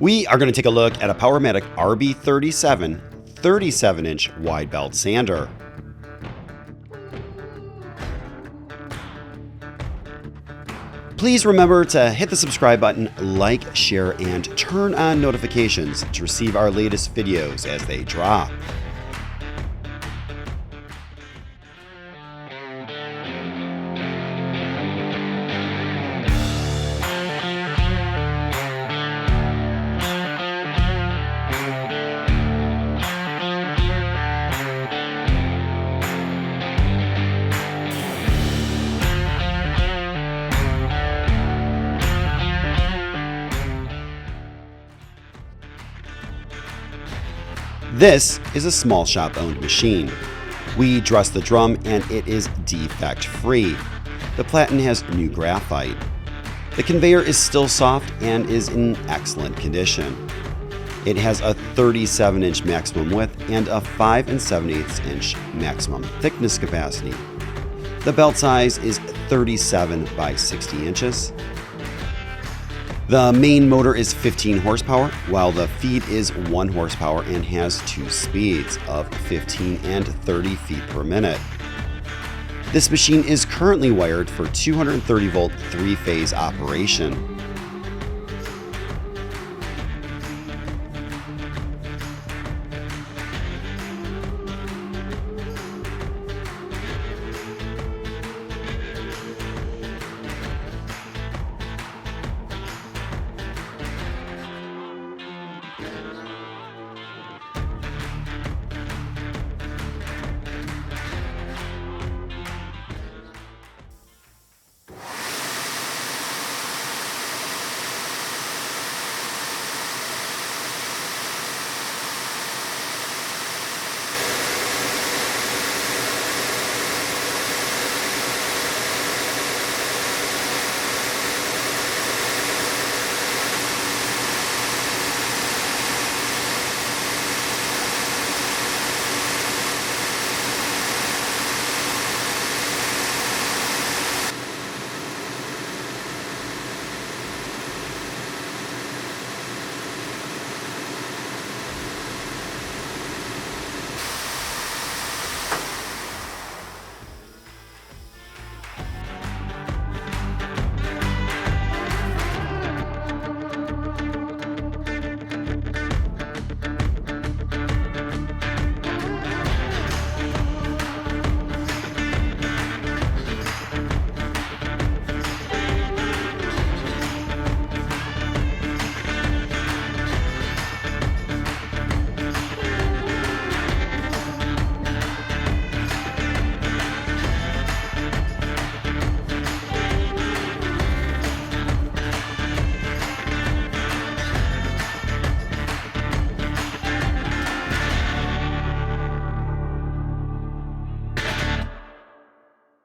We are going to take a look at a Powermatic RB-37 37-inch wide belt sander. Please remember to hit the subscribe button, like, share, and turn on notifications to receive our latest videos as they drop. This is a small shop owned machine. We dress the drum and it is defect free. The platen has new graphite. The conveyor is still soft and is in excellent condition. It has a 37-inch maximum width and a 5 7/8-inch maximum thickness capacity. The belt size is 37 by 60 inches. The main motor is 15 horsepower, while the feed is 1 horsepower and has 2 speeds of 15 and 30 feet per minute. This machine is currently wired for 230 volt 3-phase operation.